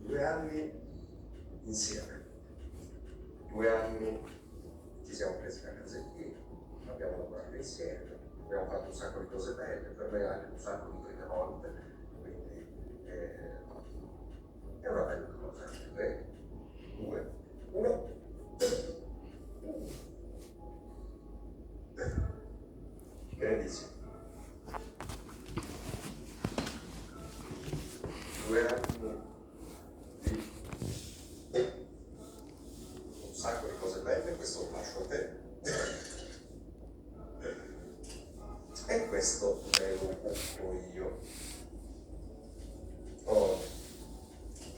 2 anni insieme, 2 anni ci siamo presi la casettina, abbiamo lavorato insieme, abbiamo fatto un sacco di cose belle, per me anche un sacco di prime volte, quindi è una bella cosa. 3, 2, 1. Grandissimo. 2 anni di un sacco di cose belle, questo lo lascio a te. E questo me lo occupo io. Oh,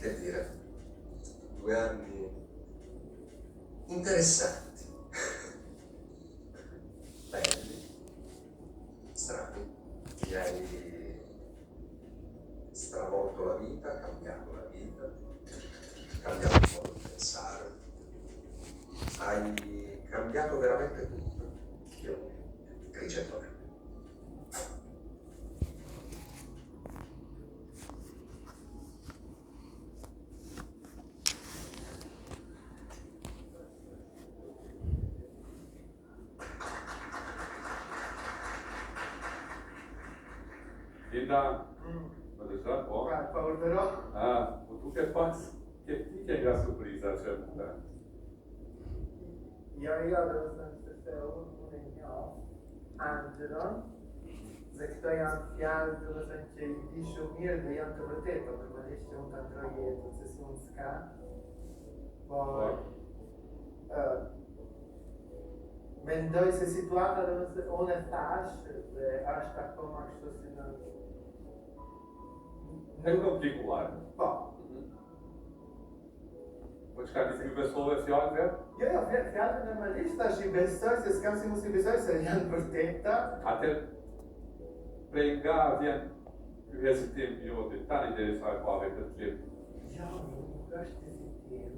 che dire, 2 anni interessanti, belli, strani, mi hai stravolto la vita, cambiato la vita, cambiato il modo di pensare, hai cambiato veramente tutto. Io rigetto me. Linda, wat is dat? Oh. Qua porterò. Ah, tu che faz? Chi è la sorpresa? Cioè, Ja devo sempre un'egno, Angelo, za kto ja w sensie pišu mir da ja to vrteto, prema lišće un tam troje procesjonska, bo Mendoj se situata da se one taš, da až tako mak što se na... é complicuado. Pa. Poți ca de pessoa se olha? Ja, fjallë normalisht tash I besoj se s'kam si mos I besoj se janë vërteta. Até prej nga vjen ky hezitim jote, tani derisa e pave këtë klip. Ja, nuk është hezitim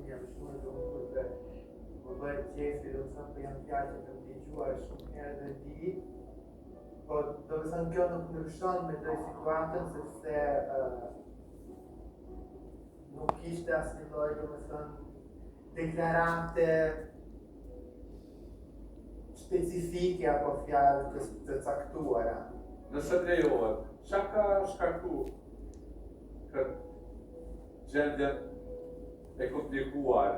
jam shumë lumtur dhe më bëhet qefi, do të thënë po janë fjalë që kam dëgjuar shumë herë dhe di. Po do të thënë kjo nuk ndryshon me ndoj situatën sepse nuk ishte asnjë lloj, do të thënë, deklarante specifike apo fjalë të caktuara. Nëse lejohet, çka ka shkaktuar këtë gjendjen e komplikuar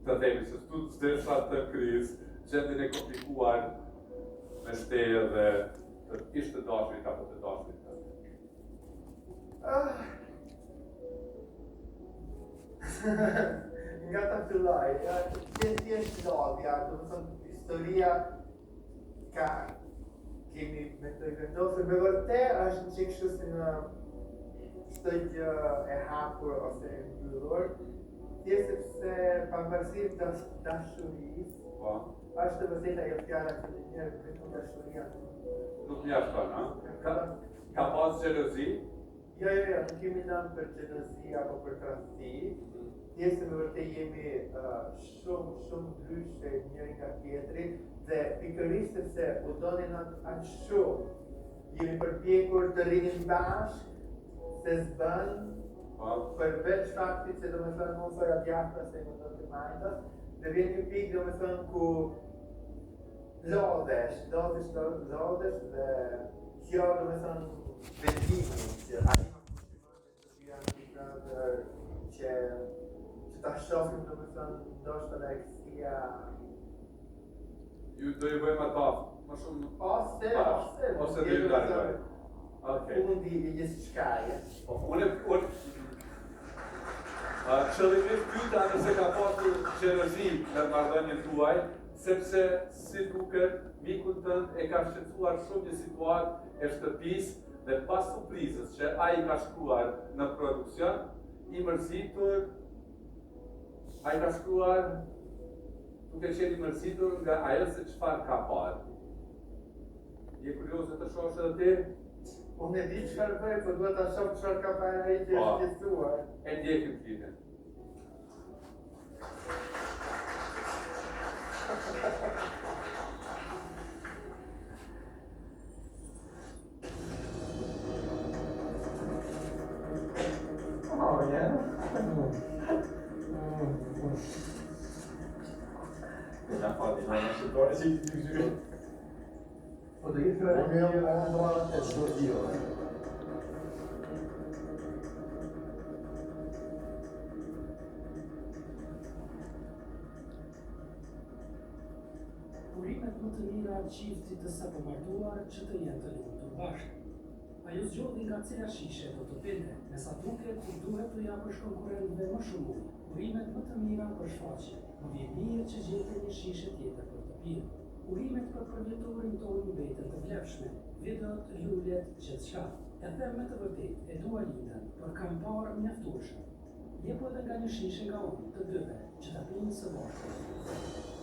të themi se tu zdesha të krizë, gjendjen e komplikuar mes teje dhe të ish të dashurit apo të dashurit? Nga ta filloj, thjesht lodhja, do të thënë historia ka kemi me të vendosur me vërtet është një çik kështu si në çdo gjë e hapur ose e mbyllur, thjesht sepse pavarësisht dashurisë, është të vërtetë ajo fjala që njerëzit vetëm dashuria. Nuk mjafton, ha? Ka pas xhelozi? Jo, nuk kemi lënë për xhelozi apo për tradhti. Thjesht me vërtet jemi shumë ndryshe njëri nga tjetri dhe pikërisht sepse u donin aq shumë, jemi përpjekur të rrinim bashkë, se s'bën, përveç faktit që domethënë mos ora djatha se më do të majtas, dhe vjen një pikë domethënë ku lodhesh dhe kjo domethënë vendimi që ai që ta shohim domethënë ndoshta leksia Ju do ju bëjmë ata më shumë ose do ju largoj. Okej. Fundi I gjithçkaje. Qëllimisht pyeta nëse ka pasur xhelozi në marrëdhënien tuaj, sepse si duket mikun tënd e ka shqetësuar shumë një situatë e shtëpisë dhe pas surprizës që ai ka shkruar në produksion, I mërzitur, ai ka shkruar duke qenë I mërzitur nga ajo se çfarë ka parë. Je kurioze të shohësh edhe ti? Unë e di çfarë bëj, por duhet ta shoh çfarë ka parë ai që është shqetësuar. E ndjekim klipin. Oh, yeah? Ja, fatti non è sicuro, sì, sì. Och det är för... Och nu har ett studio. Urimet më të mira çiftit të sapomartuar që të jenë të lumtur bashkë. Ajo zgjodhi nga cila shishe do të pinte, me sa duket duhet të japësh konkurrentëve më shumë ujë. Urimet më të mira për shfaqje, më vjen mirë që gjete një shishe tjetër për të pirë. Urimet për përjeturin tonë mbeten të vlefshme, videot, lullet, gjithçka. E them me të vërtetë, e dua lindën, por kam parë mjaftueshëm. Jepo edhe nga një shishe nga unë, të dyve, që ta pinë së bashku.